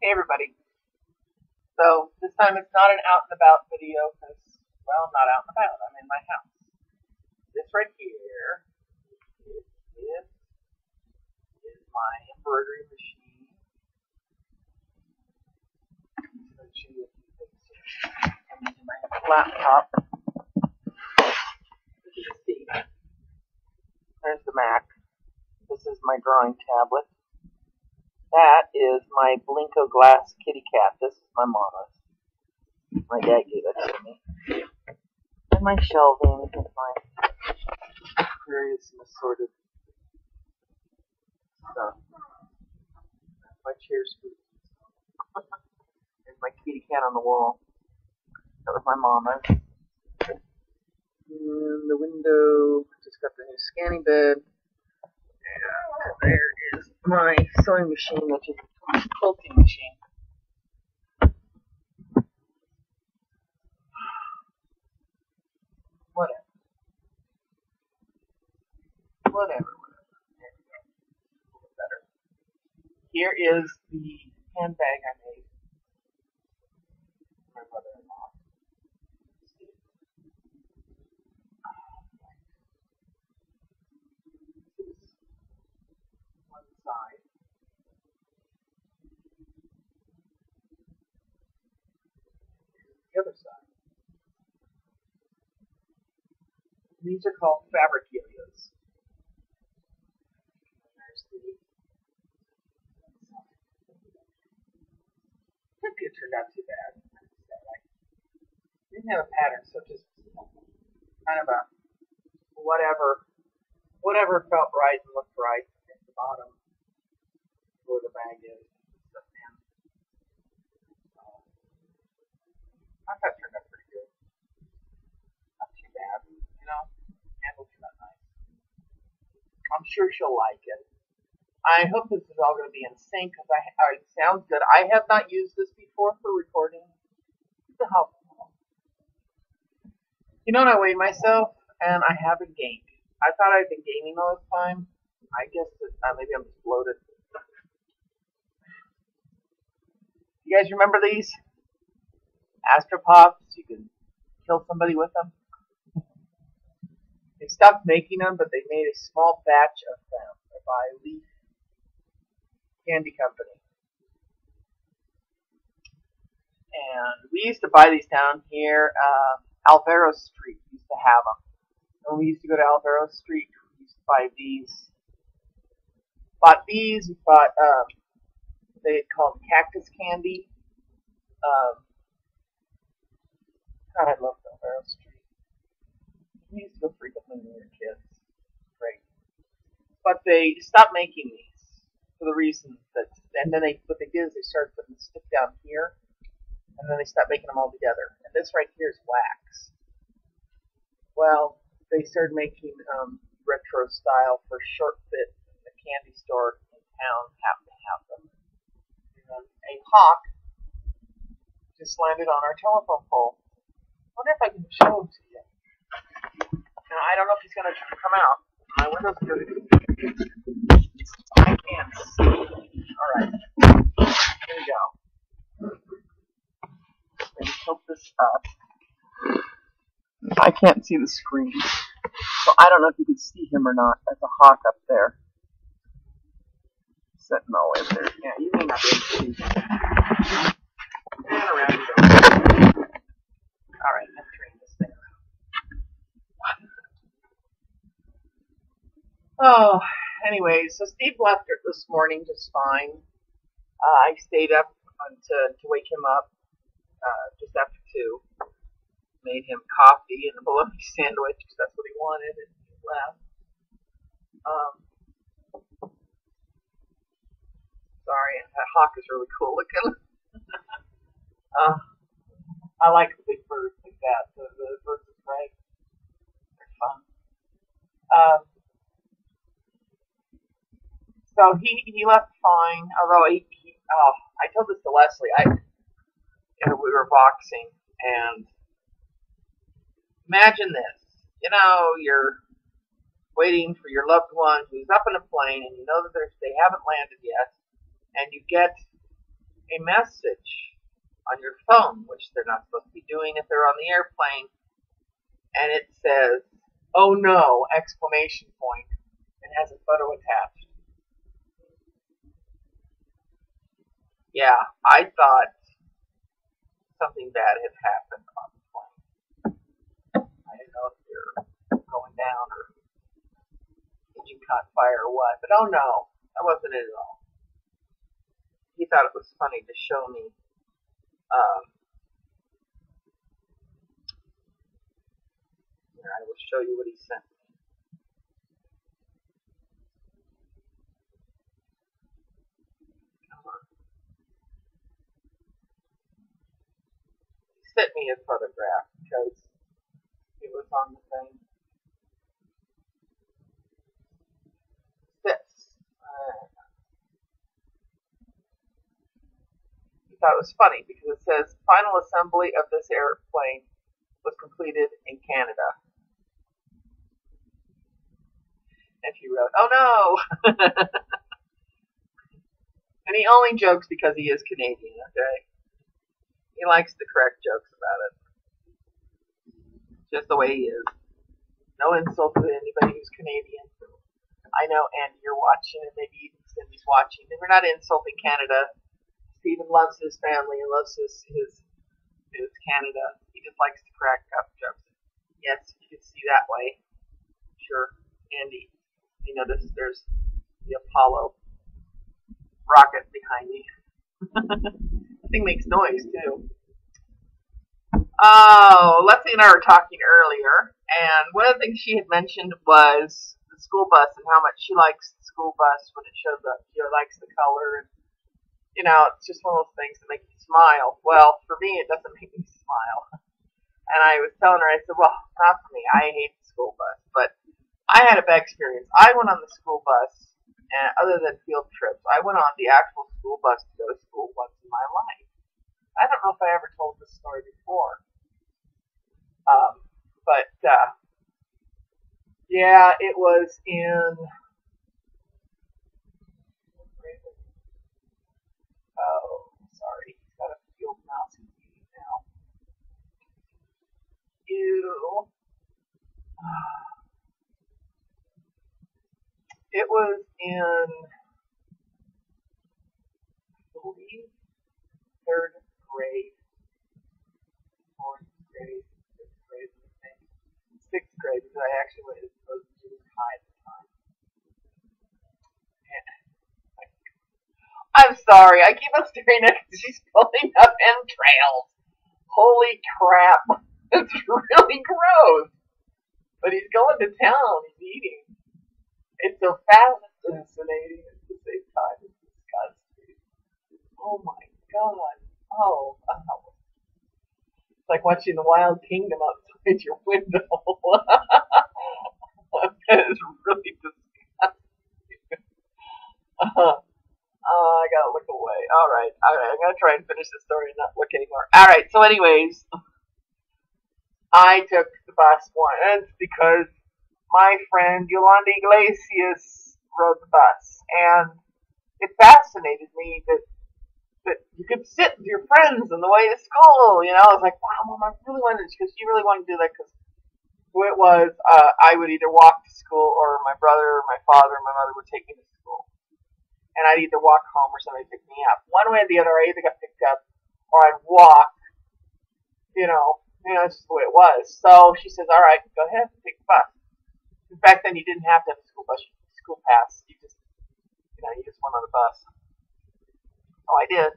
Hey everybody. So this time it's not an out and about video because, well, I'm not out and about. I'm in my house. This right here is my embroidery machine. I'm going to show you a few things here. I'm using my laptop. This is a seat. There's the Mac. This is my drawing tablet. That is my Blinko glass kitty cat. This is my mama's. My dad gave it to me. And my shelving and my various assorted stuff. My chair's food. There's my kitty cat on the wall. That was my mama's. And the window, just got the new scanning bed. And there is my sewing machine, which is a quilting machine. Whatever. There we go. A little bit better. Here is the handbag I made for my mother-in-law. This is one side. The other side. These are called fabricilias. And there's the I think it turned out too bad. Didn't have a pattern, so just kind of a whatever felt right and looked right at the bottom where the bag is. I thought it turned out pretty good. Not too bad, you know. Handles are not nice. I'm sure she'll like it. I hope this is all going to be in sync because it sounds good. I have not used this before for recording. It's a help. You know, I weighed myself and I haven't gained. I thought I'd been gaining all this time. I guess that, maybe I'm just bloated. You guys remember these? Astropops? You can kill somebody with them. They stopped making them, but they made a small batch of them by Leaf Candy Company. And we used to buy these down here. Alvaro Street used to have them. And when we used to go to Alvaro Street, we used to buy these. Bought these. We bought, they called Cactus Candy. God, I loved Alvaro Street. We used to go frequently when we were kids. Great. But they stopped making these for the reason that, and then what they did is they started putting the stick down here, and then they stopped making them all together. And this right here is wax. Well, they started making retro style for Short Fit. The candy store in town happened to have them. And a hawk just landed on our telephone pole. I wonder if I can show him to you. Now, I don't know if he's going to come out. My window's good. I can't see. Alright. Here we go. Let me tilt this up. I can't see the screen. So I don't know if you can see him or not. There's a hawk up there. Sentinel in there. Yeah, you may not be able to see. And around you go. Alright, let's turn this thing around. Oh, anyway, so Steve left it this morning just fine. I stayed up to wake him up just after 2. Made him coffee and a bologna sandwich because that's what he wanted, and he left. Sorry, that hawk is really cool looking. I like the big birds like that. The birds of prey. They're fun. So he left fine, although I told this to Leslie. We were boxing, and imagine this. You know, you're waiting for your loved one who's up in a plane, and you know that they haven't landed yet, and you get a message on your phone, which they're not supposed to be doing if they're on the airplane, and it says, "Oh no!" exclamation point, and has a photo attached. Yeah, I thought something bad had happened on the plane. I didn't know if you're going down or engine caught fire or what, but oh no, that wasn't it at all. He thought it was funny to show me here, I will show you what he sent me. Come on. He sent me a photograph because it was on the thing. This. He thought it was funny because it says final assembly of this airplane was completed in Canada. And he wrote, "Oh no!" And he only jokes because he is Canadian, okay? He likes to correct jokes about it. Just the way he is. No insult to anybody who's Canadian. I know, Andy, you're watching, and maybe even Cindy's watching. And we're not insulting Canada. Stephen loves his family and loves his Canada. He just likes to crack up jokes. Yes, you can see that way. Sure, Andy. You notice there's the Apollo rocket behind me. The thing makes noise too. Oh, Leslie and I were talking earlier, and one of the things she had mentioned was the school bus and how much she likes the school bus when it shows up. She likes the color, and it's just one of those things that make you smile. Well, for me, it doesn't make me smile. And I was telling her, I said, well, not for me. I hate the school bus, but I had a bad experience. I went on the school bus, and other than field trips, I went on the actual school bus to go to school once in my life. I don't know if I ever told this story before. But yeah, it was in, oh, sorry, he's got a field mouse he's eating now. Ew. It was in, I believe, 3rd grade, 4th grade, 5th grade, I think. 6th grade, because I actually went to junior high at the time. And I'm sorry, I keep on staring at her because she's pulling up entrails. Holy crap. It's really gross. But he's going to town. He's eating. It's so fascinating at the same time. It's disgusting. Oh my god. Oh. It's like watching the Wild Kingdom outside your window. That is really disgusting. I gotta look away. Alright. I'm gonna try and finish the story and not look anymore. Alright, so anyways, I took the bus once because my friend Yolanda Iglesias rode the bus, and it fascinated me that you could sit with your friends on the way to school. I was like, wow, Mom, I really wanted to, because she really wanted to do that, because who it was, I would either walk to school, or my brother, or my father, or my mother would take me to school, and I'd either walk home or somebody pick me up. One way or the other, I either got picked up or I'd walk. That's just the way it was. So she says, all right, go ahead, take the bus. Back then, you didn't have to have a school bus, school pass. You just went on the bus. So I did.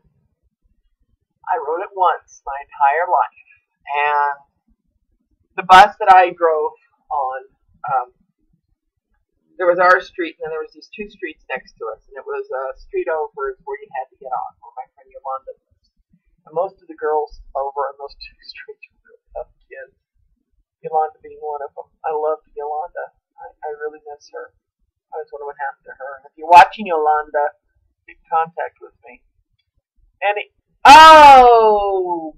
I rode it once my entire life, and the bus that I drove on, there was our street, and then there was these 2 streets next to us, and it was a street over where you had to get on, where my friend Yolanda was. And most of the girls over on those 2 streets were real tough kids. Yolanda being one of them. I loved Yolanda. I really miss her. I just wonder what happened to her. And if you're watching, Yolanda, get in contact with me. And oh!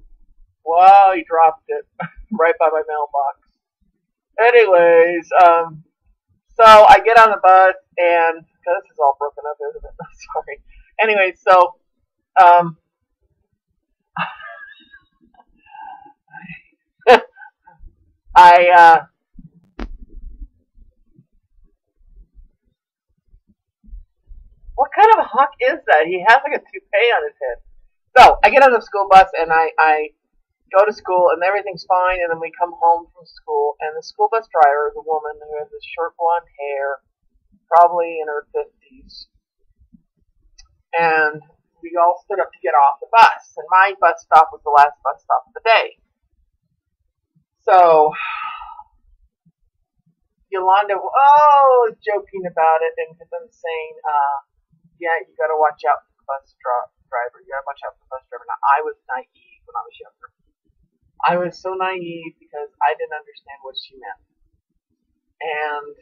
Wow, he dropped it right by my mailbox. Anyways, so I get on the bus, and this is all broken up, isn't it? Sorry. Anyway, so I what kind of a hawk is that? He has like a toupee on his head. So I get on the school bus and I go to school and everything's fine, and then we come home from school and the school bus driver is a woman who has this short blonde hair, probably in her 50s, and we all stood up to get off the bus, and my bus stop was the last bus stop of the day. So Yolanda, was joking about it, and then saying, yeah, you gotta watch out for the bus driver. You gotta watch out for the bus driver. Now, I was naive when I was younger. I was so naive because I didn't understand what she meant. And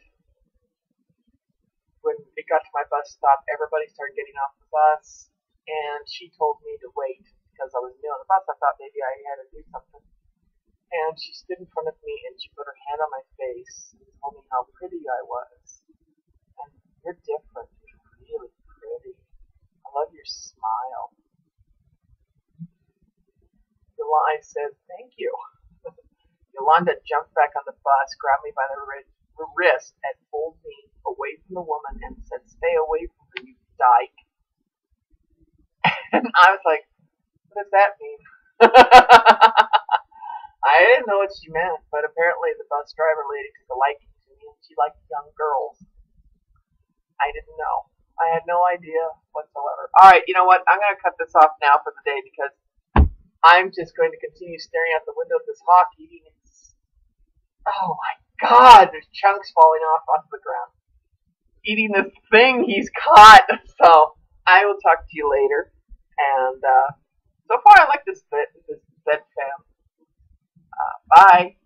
when it got to my bus stop, everybody started getting off the bus, and she told me to wait because I was new on the bus. I thought maybe I had to do something. And she stood in front of me and she put her hand on my face and told me how pretty I was. And you're different. You're really pretty. I love your smile. I said, thank you. Yolanda jumped back on the bus, grabbed me by the wrist, and pulled me away from the woman and said, stay away from her, you dyke. And I was like, what does that mean? I didn't know what she meant, but apparently the bus driver lady took a liking to me and she liked young girls. I didn't know. I had no idea whatsoever. Alright, you know what? I'm going to cut this off now for the day because I'm just going to continue staring out the window at this hawk eating its... Oh my god, there's chunks falling off onto the ground. Eating this thing he's caught. So, I will talk to you later. And, so far I like this VEDFAM. Bye.